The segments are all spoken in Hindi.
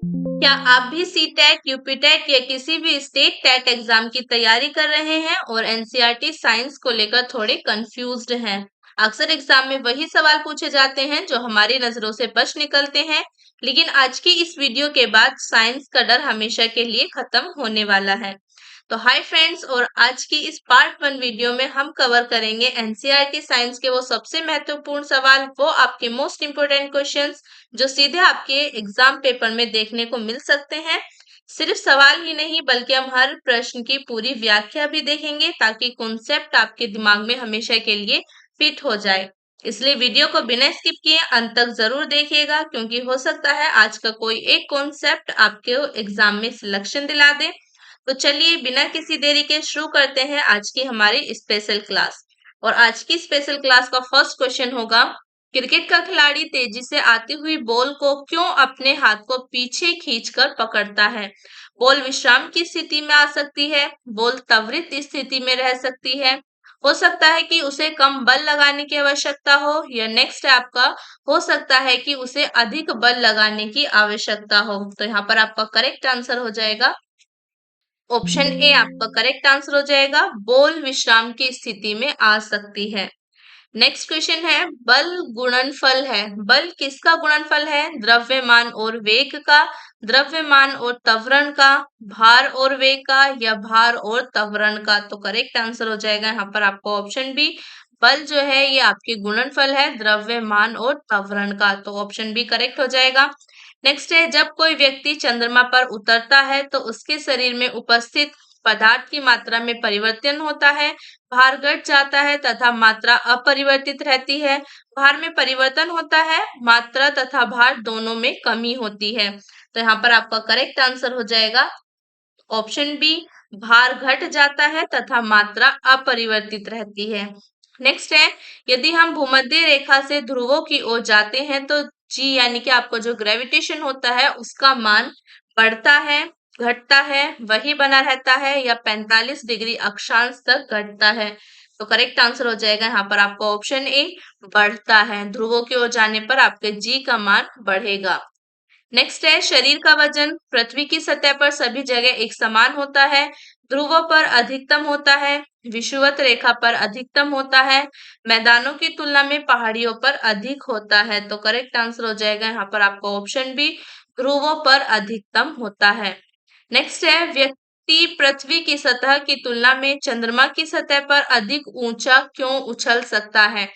क्या आप भी सीटेट, यूपीटेट या किसी भी स्टेट टेट एग्जाम की तैयारी कर रहे हैं और एनसीईआरटी साइंस को लेकर थोड़े कंफ्यूज्ड हैं? अक्सर एग्जाम में वही सवाल पूछे जाते हैं जो हमारी नजरों से बच निकलते हैं, लेकिन आज की इस वीडियो के बाद साइंस का डर हमेशा के लिए खत्म होने वाला है। तो हाय फ्रेंड्स, और आज की इस पार्ट 1 वीडियो में हम कवर करेंगे एनसीईआरटी साइंस के वो सबसे महत्वपूर्ण सवाल, वो आपके मोस्ट इंपोर्टेंट क्वेश्चंस जो सीधे आपके एग्जाम पेपर में देखने को मिल सकते हैं। सिर्फ सवाल ही नहीं बल्कि हम हर प्रश्न की पूरी व्याख्या भी देखेंगे ताकि कॉन्सेप्ट आपके दिमाग में हमेशा के लिए फिट हो जाए। इसलिए वीडियो को बिना स्किप किए अंत तक जरूर देखिएगा, क्योंकि हो सकता है आज का कोई एक कॉन्सेप्ट आपके एग्जाम में सिलेक्शन दिला दे। तो चलिए बिना किसी देरी के शुरू करते हैं आज की हमारी स्पेशल क्लास। और आज की स्पेशल क्लास का फर्स्ट क्वेश्चन होगा, क्रिकेट का खिलाड़ी तेजी से आती हुई बॉल को क्यों अपने हाथ को पीछे खींचकर पकड़ता है? बॉल विश्राम की स्थिति में आ सकती है, बॉल त्वरित स्थिति में रह सकती है, हो सकता है कि उसे कम बल लगाने की आवश्यकता हो, या नेक्स्ट है आपका, हो सकता है कि उसे अधिक बल लगाने की आवश्यकता हो। तो यहाँ पर आपका करेक्ट आंसर हो जाएगा ऑप्शन ए, आपका करेक्ट आंसर हो जाएगा बॉल विश्राम की स्थिति में आ सकती है। नेक्स्ट क्वेश्चन है, बल गुणनफल है। बल किसका गुणनफल है? द्रव्यमान और वेग का, द्रव्यमान और त्वरण का, भार और वेग का, या भार और त्वरण का? तो करेक्ट आंसर हो जाएगा यहाँ पर आपको ऑप्शन बी, बल जो है ये आपके गुणनफल है द्रव्यमान और त्वरण का। तो ऑप्शन बी करेक्ट हो जाएगा। नेक्स्ट है, जब कोई व्यक्ति चंद्रमा पर उतरता है तो उसके शरीर में उपस्थित पदार्थ की मात्रा में परिवर्तन होता है, भार घट जाता है तथा मात्रा अपरिवर्तित रहती है। भार में परिवर्तन होता है, मात्रा तथा भार दोनों में कमी होती है। तो यहाँ पर आपका करेक्ट आंसर हो जाएगा ऑप्शन बी, भार घट जाता है तथा मात्रा अपरिवर्तित रहती है। नेक्स्ट है, यदि हम भूमध्य रेखा से ध्रुवों की ओर जाते हैं तो जी यानी कि आपको जो ग्रेविटेशन होता है उसका मान बढ़ता है, घटता है, वही बना रहता है, या 45 डिग्री अक्षांश तक घटता है? तो करेक्ट आंसर हो जाएगा यहाँ पर आपका ऑप्शन ए, बढ़ता है। ध्रुवों की ओर जाने पर आपके जी का मान बढ़ेगा। नेक्स्ट है, शरीर का वजन पृथ्वी की सतह पर सभी जगह एक समान होता है, ध्रुवों पर अधिकतम होता है, विषुवत रेखा पर अधिकतम होता है, मैदानों की तुलना में पहाड़ियों पर अधिक होता है? तो करेक्ट आंसर हो जाएगा यहाँ पर आपका ऑप्शन बी, ध्रुवों पर अधिकतम होता है। नेक्स्ट है, व्यक्ति पृथ्वी की सतह की तुलना में चंद्रमा की सतह पर अधिक ऊंचा क्यों उछल सकता है?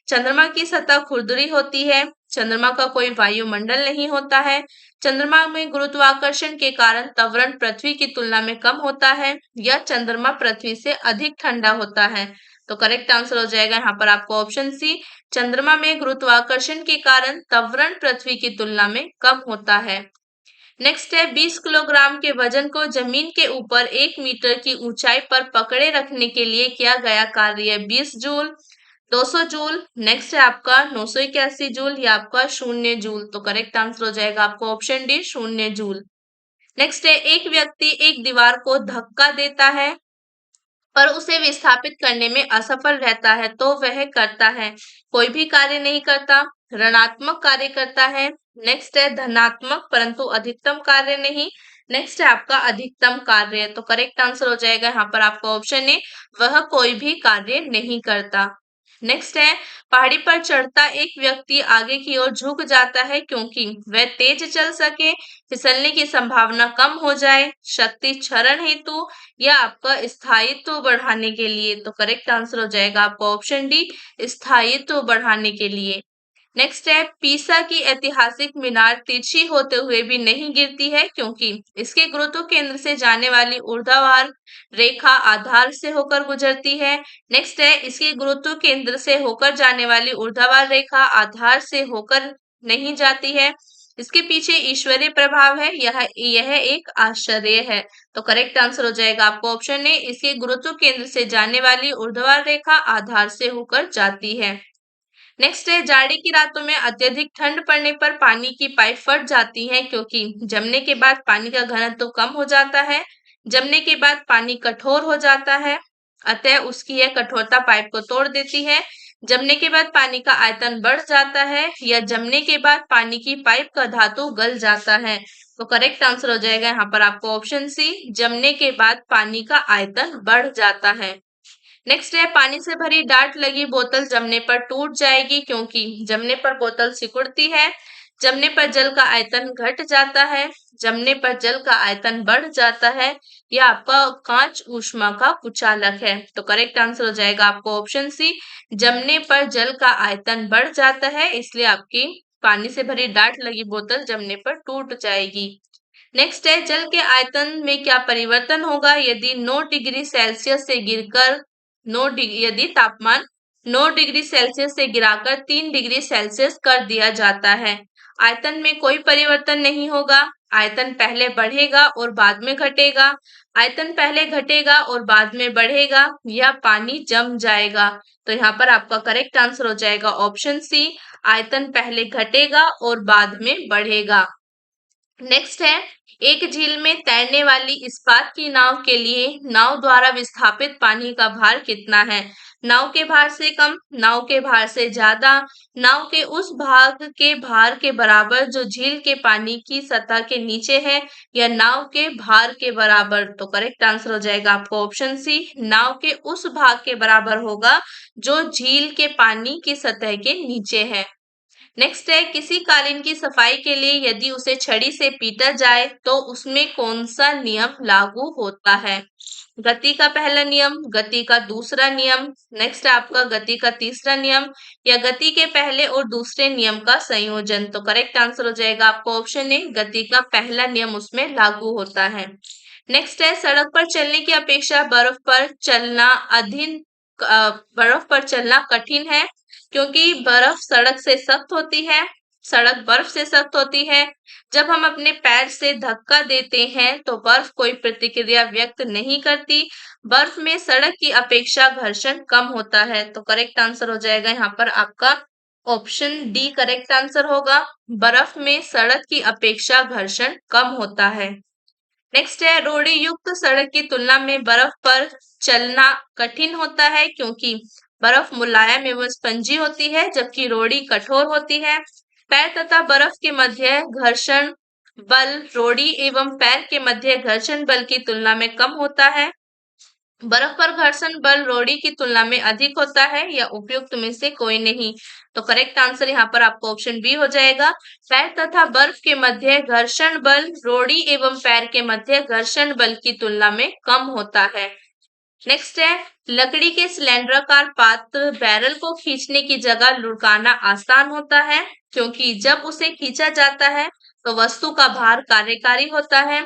चंद्रमा की सतह खुरदरी होती है, चंद्रमा का कोई वायुमंडल नहीं होता है, चंद्रमा में गुरुत्वाकर्षण के कारण त्वरण पृथ्वी की तुलना में कम होता है, या चंद्रमा पृथ्वी से अधिक ठंडा होता है? तो करेक्ट आंसर हो जाएगा यहाँ पर आपको ऑप्शन सी, चंद्रमा में गुरुत्वाकर्षण के कारण त्वरण पृथ्वी की तुलना में कम होता है। नेक्स्ट है, 20 किलोग्राम के वजन को जमीन के ऊपर 1 मीटर की ऊंचाई पर पकड़े रखने के लिए किया गया कार्य 20 जूल, 200 जूल, नेक्स्ट है आपका 981 जूल, या आपका 0 जूल? तो करेक्ट आंसर हो जाएगा आपको ऑप्शन डी, 0 जूल। नेक्स्ट है, एक व्यक्ति एक दीवार को धक्का देता है पर उसे विस्थापित करने में असफल रहता है तो वह करता है? कोई भी कार्य नहीं करता, ऋणात्मक कार्य करता है, नेक्स्ट है धनात्मक परंतु अधिकतम कार्य नहीं, नेक्स्ट है आपका अधिकतम कार्य? तो करेक्ट आंसर हो जाएगा यहाँ पर आपका ऑप्शन ए, वह कोई भी कार्य नहीं करता। नेक्स्ट है, पहाड़ी पर चढ़ता एक व्यक्ति आगे की ओर झुक जाता है क्योंकि वह तेज चल सके, फिसलने की संभावना कम हो जाए, शक्ति क्षरण हेतु, या आपका स्थायित्व बढ़ाने के लिए? तो करेक्ट आंसर हो जाएगा आपका ऑप्शन डी, स्थायित्व बढ़ाने के लिए। नेक्स्ट है, पीसा की ऐतिहासिक मीनार तिरछी होते हुए भी नहीं गिरती है क्योंकि इसके गुरुत्व केंद्र से जाने वाली ऊर्ध्वाधर रेखा आधार से होकर गुजरती है। नेक्स्ट है, इसके गुरुत्व केंद्र से होकर जाने वाली ऊर्ध्वाधर रेखा आधार से होकर नहीं जाती है, इसके पीछे ईश्वरीय प्रभाव है, यह एक आश्चर्य है? तो करेक्ट आंसर हो जाएगा आपको ऑप्शन ए, इसके गुरुत्व केंद्र से जाने वाली ऊर्ध्वाधर रेखा आधार से होकर जाती है। नेक्स्ट है, जाड़े की रातों में अत्यधिक ठंड पड़ने पर पानी की पाइप फट जाती है क्योंकि जमने के बाद पानी का घनत्व तो कम हो जाता है, जमने के बाद पानी कठोर हो जाता है, अतः उसकी यह कठोरता पाइप को तोड़ देती है, जमने के बाद पानी का आयतन बढ़ जाता है, या जमने के बाद पानी की पाइप का धातु गल जाता है? तो करेक्ट आंसर हो जाएगा यहाँ पर आपको ऑप्शन सी, जमने के बाद पानी का आयतन बढ़ जाता है। नेक्स्ट है, पानी से भरी डार्ट लगी बोतल जमने पर टूट जाएगी क्योंकि जमने पर बोतल सिकुड़ती है, जमने पर जल का आयतन घट जाता है, जमने पर जल का आयतन बढ़ जाता है, या आपका कांच ऊष्मा का कुचालक है। तो करेक्ट आंसर हो जाएगा आपको ऑप्शन सी, जमने पर जल का आयतन बढ़ जाता है, इसलिए आपकी पानी से भरी डार्ट लगी बोतल जमने पर टूट जाएगी। नेक्स्ट है, जल के आयतन में क्या परिवर्तन होगा यदि 9 डिग्री सेल्सियस से गिरकर 9 डिग्री यदि तापमान 9 डिग्री सेल्सियस से गिराकर 3 डिग्री सेल्सियस कर दिया जाता है। आयतन में कोई परिवर्तन नहीं होगा, आयतन पहले बढ़ेगा और बाद में घटेगा, आयतन पहले घटेगा और बाद में बढ़ेगा, या पानी जम जाएगा। तो यहाँ पर आपका करेक्ट आंसर हो जाएगा ऑप्शन सी, आयतन पहले घटेगा और बाद में बढ़ेगा। नेक्स्ट है, एक झील में तैरने वाली इस्पात की नाव के लिए नाव द्वारा विस्थापित पानी का भार कितना है? नाव के भार से कम, नाव के भार से ज्यादा, नाव के उस भाग के भार के बराबर जो झील के पानी की सतह के नीचे है, या नाव के भार के बराबर। तो करेक्ट आंसर हो जाएगा आपको ऑप्शन सी, नाव के उस भाग के बराबर होगा जो झील के पानी की सतह के नीचे है। नेक्स्ट है, किसी कालीन की सफाई के लिए यदि उसे छड़ी से पीटा जाए तो उसमें कौन सा नियम लागू होता है? गति का पहला नियम, गति का दूसरा नियम, नेक्स्ट है आपका गति का तीसरा नियम, या गति के पहले और दूसरे नियम का संयोजन। तो करेक्ट आंसर हो जाएगा आपको ऑप्शन ए, गति का पहला नियम उसमें लागू होता है। नेक्स्ट है, सड़क पर चलने की अपेक्षा बर्फ पर चलना कठिन है क्योंकि बर्फ सड़क से सख्त होती है, सड़क बर्फ से सख्त होती है। जब हम अपने पैर से धक्का देते हैं तो बर्फ कोई प्रतिक्रिया व्यक्त नहीं करती, बर्फ में सड़क की अपेक्षा घर्षण कम होता है। तो करेक्ट आंसर हो जाएगा यहाँ पर आपका ऑप्शन डी करेक्ट आंसर होगा, बर्फ में सड़क की अपेक्षा घर्षण कम होता है। नेक्स्ट है, रोड़ी युक्त सड़क की तुलना में बर्फ पर चलना कठिन होता है क्योंकि बर्फ मुलायम एवं स्पंजी होती है जबकि रोड़ी कठोर होती है। पैर तथा बर्फ के मध्य घर्षण बल रोड़ी एवं पैर के मध्य घर्षण बल की तुलना में कम होता है, बर्फ पर घर्षण बल रोड़ी की तुलना में अधिक होता है, या उपयुक्त में से कोई नहीं। तो करेक्ट आंसर यहाँ पर आपको ऑप्शन बी हो जाएगा, पैर तथा बर्फ के मध्य घर्षण बल रोड़ी एवं पैर के मध्य घर्षण बल की तुलना में कम होता है। नेक्स्ट है, लकड़ी के सिलेंडराकार पात्र बैरल को खींचने की जगह लुढ़काना आसान होता है क्योंकि जब उसे खींचा जाता है तो वस्तु का भार कार्यकारी होता है।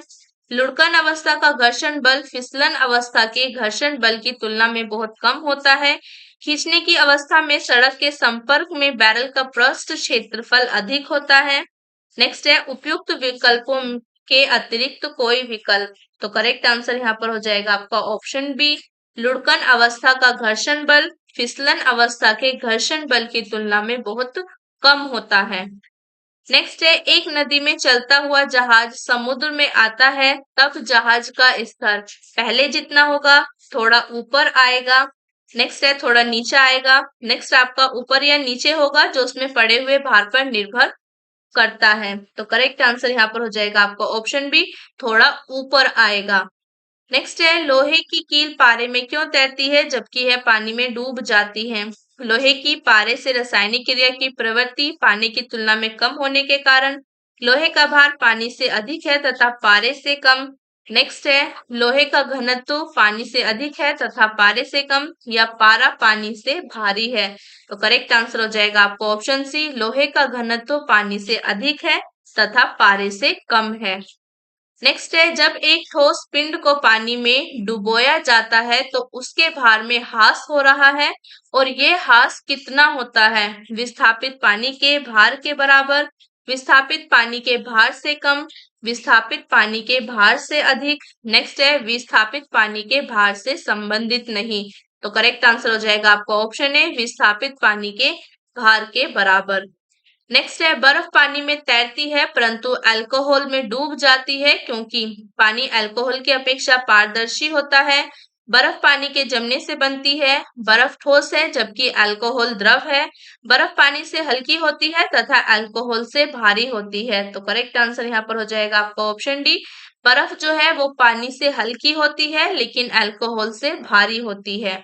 लुढ़कन अवस्था का घर्षण बल फिसलन अवस्था के घर्षण बल की तुलना में बहुत कम होता है। खींचने की अवस्था में सड़क के संपर्क में बैरल का पृष्ठ क्षेत्रफल अधिक होता है। नेक्स्ट है, उपयुक्त विकल्पों के अतिरिक्त कोई विकल्प। तो करेक्ट आंसर यहाँ पर हो जाएगा आपका ऑप्शन बी, लुढ़कन अवस्था का घर्षण बल फिसलन अवस्था के घर्षण बल की तुलना में बहुत कम होता है। नेक्स्ट है, एक नदी में चलता हुआ जहाज समुद्र में आता है तब जहाज का स्तर पहले जितना होगा, थोड़ा ऊपर आएगा, नेक्स्ट है थोड़ा नीचे आएगा, नेक्स्ट आपका ऊपर या नीचे होगा जो उसमें पड़े हुए भार पर निर्भर करता है। तो करेक्ट आंसर यहाँ पर हो जाएगा आपका ऑप्शन बी, थोड़ा ऊपर आएगा। नेक्स्ट है, लोहे की कील पारे में क्यों तैरती है जबकि यह पानी में डूब जाती है? लोहे की पारे से रासायनिक क्रिया की प्रवृत्ति पानी की तुलना में कम होने के कारण लोहे का भार पानी से अधिक है तथा पारे से कम। नेक्स्ट है, लोहे का घनत्व पानी से अधिक है तथा पारे से कम, या पारा पानी से भारी है। तो करेक्ट आंसर हो जाएगा आपको ऑप्शन सी, लोहे का घनत्व पानी से अधिक है तथा पारे से कम है। नेक्स्ट है, जब एक ठोस पिंड को पानी में डुबोया जाता है तो उसके भार में ह्रास हो रहा है और ये ह्रास कितना होता है? विस्थापित पानी के भार के बराबर, विस्थापित पानी के भार से कम, विस्थापित पानी के भार से अधिक, नेक्स्ट है विस्थापित पानी के भार से संबंधित नहीं। तो करेक्ट आंसर हो जाएगा आपका ऑप्शन है, विस्थापित पानी के भार के बराबर। नेक्स्ट है, बर्फ पानी में तैरती है परंतु अल्कोहल में डूब जाती है क्योंकि पानी अल्कोहल की अपेक्षा पारदर्शी होता है। बर्फ पानी के जमने से बनती है, बर्फ ठोस है जबकि अल्कोहल द्रव है, बर्फ पानी से हल्की होती है तथा अल्कोहल से भारी होती है। तो करेक्ट आंसर यहाँ पर हो जाएगा आपका ऑप्शन डी। बर्फ जो है वो पानी से हल्की होती है लेकिन अल्कोहल से भारी होती है।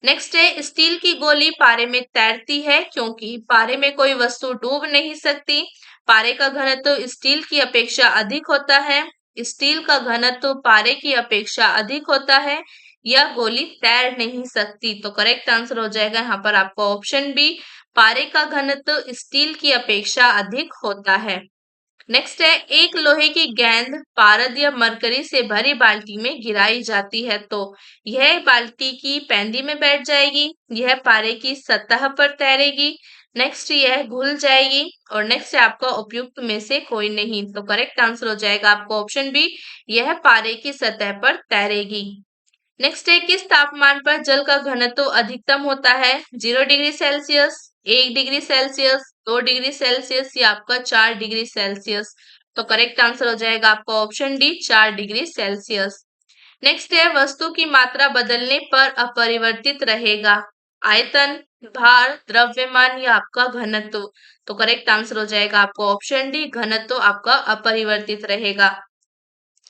नेक्स्ट है, स्टील की गोली पारे में तैरती है क्योंकि पारे में कोई वस्तु डूब नहीं सकती। पारे का घनत्व स्टील की अपेक्षा अधिक होता है। स्टील का घनत्व पारे की अपेक्षा अधिक होता है। यह गोली तैर नहीं सकती। तो करेक्ट आंसर हो जाएगा यहाँ पर आपका ऑप्शन बी। पारे का घनत्व स्टील की अपेक्षा अधिक होता है। नेक्स्ट है, एक लोहे की गेंद पारद या मरकरी से भरी बाल्टी में गिराई जाती है तो यह बाल्टी की पैंदी में बैठ जाएगी, यह पारे की सतह पर तैरेगी, नेक्स्ट यह घुल जाएगी और नेक्स्ट है आपका उपयुक्त में से कोई नहीं। तो करेक्ट आंसर हो जाएगा आपका ऑप्शन बी, यह पारे की सतह पर तैरेगी। नेक्स्ट है, किस तापमान पर जल का घनत्व अधिकतम होता है? 0 degree Celsius, 1 degree Celsius, 2 degree Celsius या आपका 4 डिग्री सेल्सियस। तो करेक्ट आंसर हो जाएगा आपका option D, 4 degree Celsius. Next है, वस्तु की मात्रा बदलने पर अपरिवर्तित रहेगा। आयतन, भार, द्रव्यमान या आपका घनत्व। तो करेक्ट आंसर हो जाएगा आपका ऑप्शन डी, घनत्व आपका अपरिवर्तित रहेगा।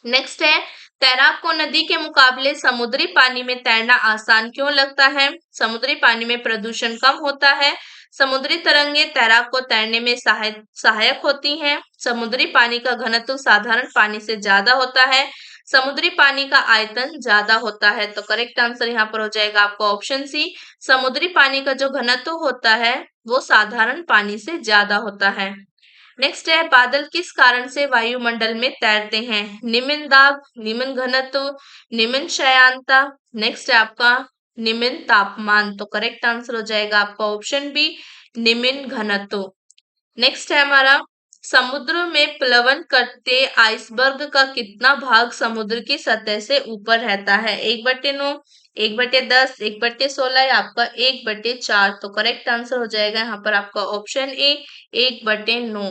नेक्स्ट है, तैराक को नदी के मुकाबले समुद्री पानी में तैरना आसान क्यों लगता है? समुद्री पानी में प्रदूषण कम होता है, समुद्री तरंगे तैराक को तैरने में सहायक होती हैं, समुद्री पानी का घनत्व साधारण पानी से ज्यादा होता है, समुद्री पानी का आयतन ज्यादा होता है। तो करेक्ट आंसर यहाँ पर हो जाएगा आपका ऑप्शन सी, समुद्री पानी का जो घनत्व होता है वो साधारण पानी से ज्यादा होता है। नेक्स्ट है, बादल किस कारण से वायुमंडल में तैरते हैं? निम्न दाब, निम्न घनत्व, निम्न श्यानता, नेक्स्ट है आपका निम्न तापमान। तो करेक्ट आंसर हो जाएगा आपका ऑप्शन बी, निम्न घनत्व। नेक्स्ट है हमारा, समुद्र में प्लवन करते आइसबर्ग का कितना भाग समुद्र की सतह से ऊपर रहता है? 1/9, 1/10, 1/16 या आपका 1/4। तो करेक्ट आंसर हो जाएगा यहाँ पर आपका ऑप्शन ए, 1/9।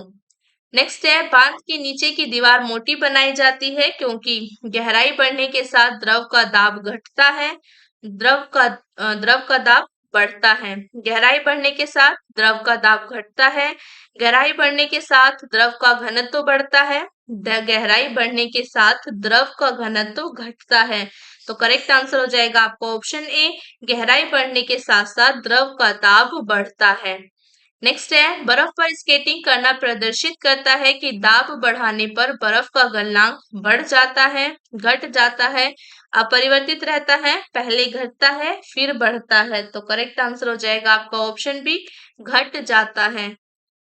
नेक्स्ट है, बांध के नीचे की दीवार मोटी बनाई जाती है क्योंकि गहराई बढ़ने के साथ द्रव का दाब घटता है, द्रव का दाब बढ़ता है। गहराई बढ़ने के साथ द्रव का दाब घटता है, गहराई बढ़ने के साथ द्रव का घनत्व बढ़ता है, गहराई बढ़ने के साथ द्रव का घनत्व घटता है। तो करेक्ट आंसर हो जाएगा आपका ऑप्शन ए, गहराई बढ़ने के साथ साथ द्रव का दाब बढ़ता है। नेक्स्ट है, बर्फ पर स्केटिंग करना प्रदर्शित करता है कि दाब बढ़ाने पर बर्फ का गलनांक बढ़ जाता है, घट जाता है, अपरिवर्तित रहता है, पहले घटता है फिर बढ़ता है। तो करेक्ट आंसर हो जाएगा आपका ऑप्शन बी, घट जाता है।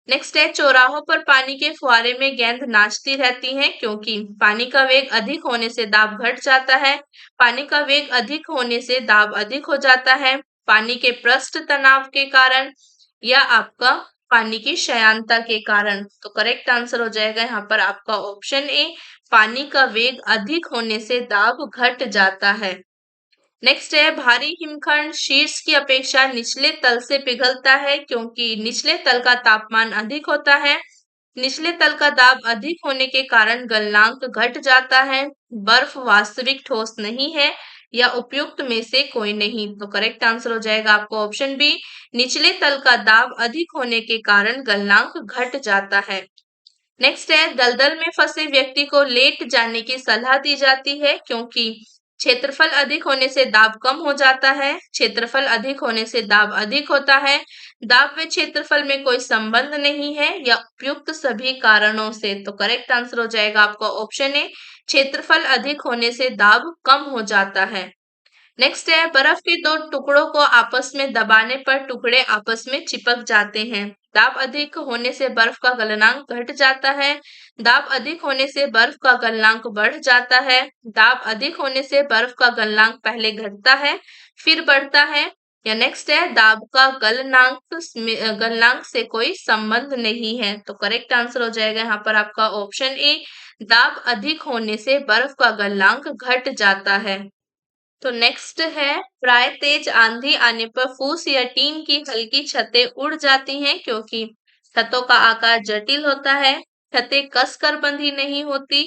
नेक्स्ट है, चौराहों पर पानी के फुहारे में गेंद नाचती रहती है क्योंकि पानी का वेग अधिक होने से दाब घट जाता है, पानी का वेग अधिक होने से दाब अधिक हो जाता है, पानी के पृष्ठ तनाव के कारण या आपका पानी की श्यानता के कारण। तो करेक्ट आंसर हो जाएगा यहाँ पर आपका ऑप्शन ए, पानी का वेग अधिक होने से दाब घट जाता है। नेक्स्ट है, भारी हिमखंड शीर्ष की अपेक्षा निचले तल से पिघलता है क्योंकि निचले तल का तापमान अधिक होता है, निचले तल का दाब अधिक होने के कारण गलनांक घट जाता है, बर्फ वास्तविक ठोस नहीं है या उपयुक्त में से कोई नहीं। तो करेक्ट आंसर हो जाएगा आपको ऑप्शन बी, निचले तल का दाब अधिक होने के कारण गलनांक घट जाता है। नेक्स्ट है, दलदल में फंसे व्यक्ति को लेट जाने की सलाह दी जाती है क्योंकि क्षेत्रफल अधिक होने से दाब कम हो जाता है, क्षेत्रफल अधिक होने से दाब अधिक होता है, दाब व क्षेत्रफल में कोई संबंध नहीं है या उपयुक्त सभी कारणों से। तो करेक्ट आंसर हो जाएगा आपका ऑप्शन ए, क्षेत्रफल अधिक होने से दाब कम हो जाता है। नेक्स्ट है, बर्फ के दो टुकड़ों को आपस में दबाने पर टुकड़े आपस में चिपक जाते हैं, दाब अधिक होने से बर्फ का गलनांक घट जाता है, दाब अधिक होने से बर्फ का गलनांक बढ़ जाता है, दाब अधिक होने से बर्फ का गलनांक पहले घटता है फिर बढ़ता है, या नेक्स्ट है, दाब का गलनांक से कोई संबंध नहीं है। तो करेक्ट आंसर हो जाएगा यहाँ पर आपका ऑप्शन ए, दाब अधिक होने से बर्फ का गलनांक घट जाता है। तो नेक्स्ट है, प्राय तेज आंधी आने पर फूस या टीन की हल्की छतें उड़ जाती हैं क्योंकि छतों का आकार जटिल होता है, छतें कसकर बंधी नहीं होती,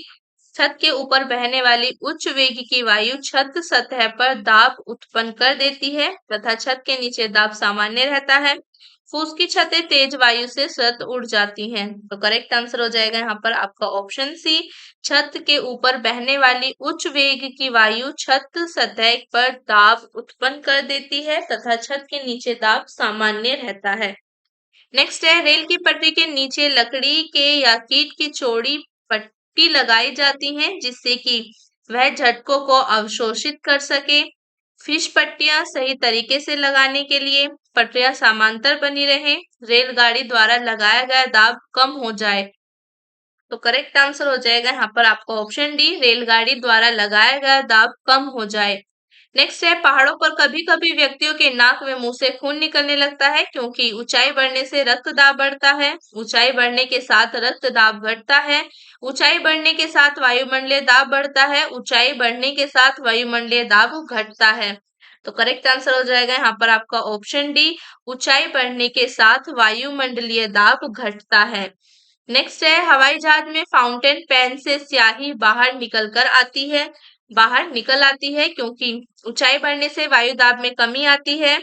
छत के ऊपर बहने वाली उच्च वेग की वायु छत सतह पर दाब उत्पन्न कर देती है तथा छत के नीचे दाब सामान्य रहता है। फूस की छतें तेज वायु से स्वतः उड़ जाती हैं। तो करेक्ट आंसर हो जाएगा यहाँ पर आपका ऑप्शन सी। छत के ऊपर बहने वाली उच्च वेग की वायु छत सतह पर दाब उत्पन्न कर देती है तथा छत के नीचे दाब सामान्य रहता है। नेक्स्ट है, रेल की पटरी के नीचे लकड़ी के या कीट की चौड़ी पट्टी लगाई जाती है जिससे कि वह झटकों को अवशोषित कर सके। फिश पट्टियां सही तरीके से लगाने के लिए पटरियां समांतर बनी रहे, रेलगाड़ी द्वारा लगाया गया दाब कम हो जाए। तो करेक्ट आंसर हो जाएगा यहाँ पर आपका ऑप्शन डी, रेलगाड़ी द्वारा लगाया गया दाब कम हो जाए। नेक्स्ट है, पहाड़ों पर कभी कभी व्यक्तियों के नाक में मुंह से खून निकलने लगता है क्योंकि ऊंचाई बढ़ने से रक्त दाब बढ़ता है। ऊंचाई बढ़ने के साथ रक्त दाब घटता है। ऊंचाई बढ़ने के साथ वायुमंडलीय दाब बढ़ता है। ऊंचाई बढ़ने के साथ वायुमंडलीय दाब घटता है। तो करेक्ट आंसर हो जाएगा यहाँ पर आपका ऑप्शन डी, ऊंचाई बढ़ने के साथ वायुमंडलीय दाब घटता है। नेक्स्ट है, हवाई जहाज में फाउंटेन पेन से स्याही बाहर निकल कर आती है, बाहर निकल आती है क्योंकि ऊंचाई बढ़ने से वायु दाब में कमी आती है।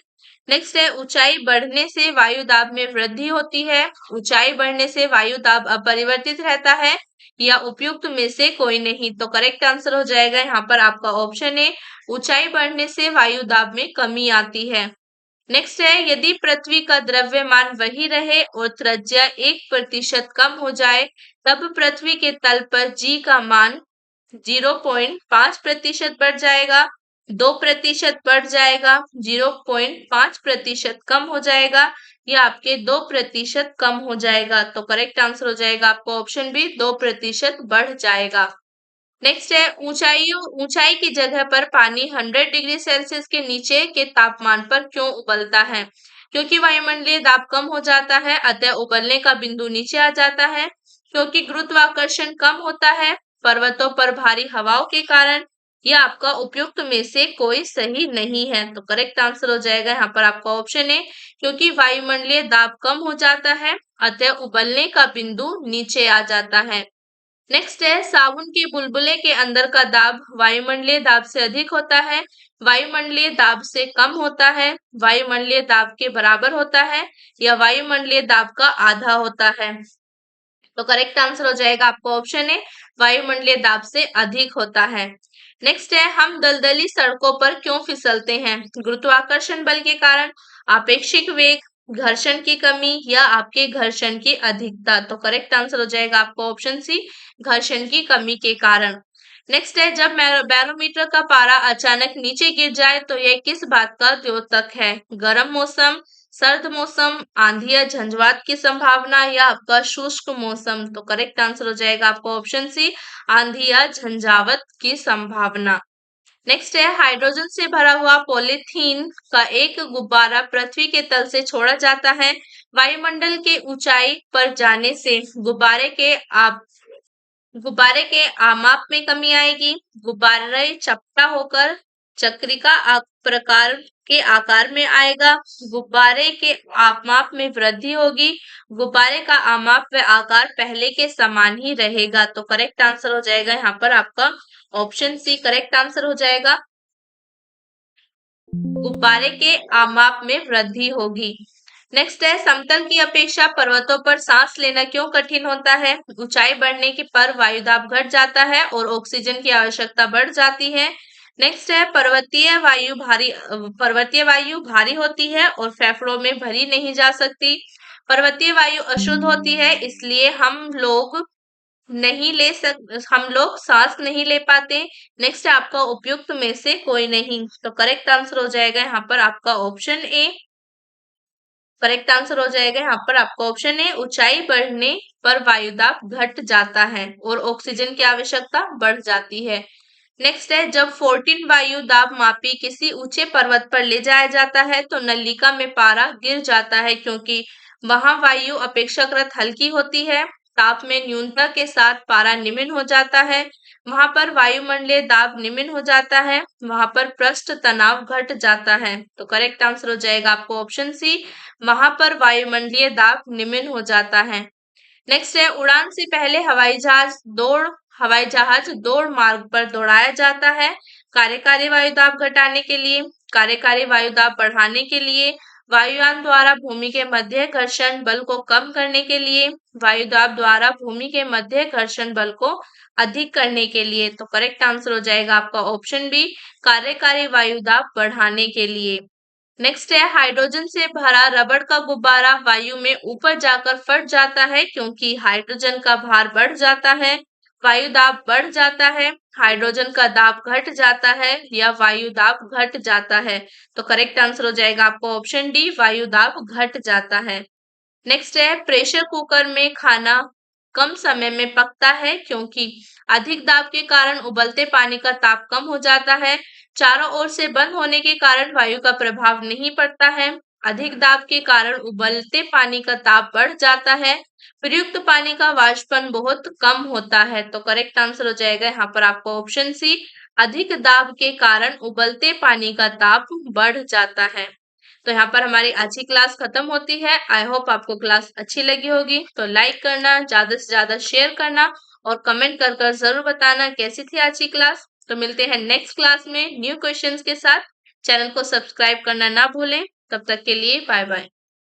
नेक्स्ट है, ऊंचाई बढ़ने से वायु दाब में वृद्धि होती है। ऊंचाई बढ़ने से वायु दाब अपरिवर्तित रहता है या उपयुक्त में से कोई नहीं। तो करेक्ट आंसर हो जाएगा यहाँ पर आपका ऑप्शन है, ऊंचाई बढ़ने से वायु दाब में कमी आती है। नेक्स्ट है, यदि पृथ्वी का द्रव्यमान वही रहे और त्रिज्या 1% कम हो जाए तब पृथ्वी के तल पर जी का मान 0.5% बढ़ जाएगा, 2% बढ़ जाएगा, 0.5% कम हो जाएगा या आपके 2% कम हो जाएगा। तो करेक्ट आंसर हो जाएगा आपका ऑप्शन बी, 2% बढ़ जाएगा। नेक्स्ट है, ऊंचाई की जगह पर पानी 100 डिग्री सेल्सियस के नीचे के तापमान पर क्यों उबलता है? क्योंकि वायुमंडलीय दाब कम हो जाता है अतः उबलने का बिंदु नीचे आ जाता है। क्योंकि गुरुत्वाकर्षण कम होता है, पर्वतों पर भारी हवाओं के कारण, या आपका उपयुक्त में से कोई सही नहीं है। तो करेक्ट आंसर हो जाएगा यहाँ पर आपका ऑप्शन है, क्योंकि वायुमंडलीय दाब कम हो जाता है अतः उबलने का बिंदु नीचे आ जाता है। नेक्स्ट है, साबुन के बुलबुले के अंदर का दाब वायुमंडलीय दाब से अधिक होता है, वायुमंडलीय दाब से कम होता है, वायुमंडलीय दाब के बराबर होता है या वायुमंडलीय दाब का आधा होता है। तो करेक्ट आंसर हो जाएगा आपका ऑप्शन है, वायुमंडलीय दाब से अधिक होता है। नेक्स्ट है, हम दलदली सड़कों पर क्यों फिसलते हैं? गुरुत्वाकर्षण बल के कारण, आपेक्षिक वेग, घर्षण की कमी या आपके घर्षण की अधिकता। तो करेक्ट आंसर हो जाएगा आपका ऑप्शन सी, घर्षण की कमी के कारण। नेक्स्ट है, जब बैरोमीटर का पारा अचानक नीचे गिर जाए तो यह किस बात का द्योतक है? गर्म मौसम, सर्द मौसम, आंधी या झंझावात की संभावना या आपका शुष्क मौसम। तो करेक्ट आंसर हो जाएगा आपका ऑप्शन सी, आंधी या झंझावात की संभावना। नेक्स्ट है, हाइड्रोजन से भरा हुआ पॉलीथीन का एक गुब्बारा पृथ्वी के तल से छोड़ा जाता है, वायुमंडल के ऊंचाई पर जाने से गुब्बारे के आमाप में कमी आएगी, गुब्बारे चपटा होकर चक्रिका प्रकार के आकार में आएगा, गुब्बारे के आमाप में वृद्धि होगी, गुब्बारे का आमाप व आकार पहले के समान ही रहेगा। तो करेक्ट आंसर हो जाएगा यहाँ पर आपका ऑप्शन सी, करेक्ट आंसर हो जाएगा, गुब्बारे के आमाप में वृद्धि होगी। नेक्स्ट है, समतल की अपेक्षा पर्वतों पर सांस लेना क्यों कठिन होता है? ऊंचाई बढ़ने के पर वायुदाब घट जाता है और ऑक्सीजन की आवश्यकता बढ़ जाती है। नेक्स्ट है, पर्वतीय वायु भारी होती है और फेफड़ों में भरी नहीं जा सकती। पर्वतीय वायु अशुद्ध होती है इसलिए हम लोग सांस नहीं ले पाते। नेक्स्ट है आपका उपयुक्त में से कोई नहीं। तो करेक्ट आंसर हो जाएगा यहाँ पर आपका ऑप्शन ए, करेक्ट आंसर हो जाएगा यहाँ पर आपका ऑप्शन है, ऊंचाई बढ़ने पर वायुदाब घट जाता है और ऑक्सीजन की आवश्यकता बढ़ जाती है। नेक्स्ट है, जब 14 वायु दाब मापी किसी ऊंचे पर्वत पर ले जाया जाता है तो नलिका में पारा गिर जाता है क्योंकि वहां वायु अपेक्षाकृत हल्की होती है, ताप में न्यूनता के साथ पारा निम्न हो जाता है, वहां पर वायुमंडलीय दाब निम्न हो जाता है, वहां पर पृष्ठ तनाव घट जाता है। तो करेक्ट आंसर हो जाएगा आपको ऑप्शन सी, वहां पर वायुमंडलीय दाब निम्न हो जाता है। नेक्स्ट है, उड़ान से पहले हवाई जहाज दौड़ हवाई जहाज दौड़ मार्ग पर दौड़ाया जाता है? कार्यकारी वायुदाब घटाने के लिए, कार्यकारी वायुदाब बढ़ाने के लिए, वायुयान द्वारा भूमि के मध्य घर्षण बल को कम करने के लिए, वायुदाब द्वारा भूमि के मध्य घर्षण बल को अधिक करने के लिए। तो करेक्ट आंसर हो जाएगा आपका ऑप्शन बी, कार्यकारी वायुदाब बढ़ाने के लिए। नेक्स्ट है, हाइड्रोजन से भरा रबड़ का गुब्बारा वायु में ऊपर जाकर फट जाता है क्योंकि हाइड्रोजन का भार बढ़ जाता है, वायु दाब बढ़ जाता है, हाइड्रोजन का दाब घट जाता है या वायु दाब घट जाता है। तो करेक्ट आंसर हो जाएगा आपको ऑप्शन डी, वायु दाब घट जाता है। नेक्स्ट है, प्रेशर कुकर में खाना कम समय में पकता है क्योंकि अधिक दाब के कारण उबलते पानी का ताप कम हो जाता है, चारों ओर से बंद होने के कारण वायु का प्रभाव नहीं पड़ता है, अधिक दाब के कारण उबलते पानी का ताप बढ़ जाता है, प्रयुक्त पानी का वाष्पन बहुत कम होता है। तो करेक्ट आंसर हो जाएगा यहाँ पर आपको ऑप्शन सी, अधिक दाब के कारण उबलते पानी का ताप बढ़ जाता है। तो यहाँ पर हमारी आज की क्लास खत्म होती है। आई होप आपको क्लास अच्छी लगी होगी। तो लाइक करना, ज्यादा से ज्यादा शेयर करना और कमेंट कर कर जरूर बताना कैसी थी आज की क्लास। तो मिलते हैं नेक्स्ट क्लास में न्यू क्वेश्चंस के साथ। चैनल को सब्सक्राइब करना ना भूलें। तब तक के लिए बाय बाय।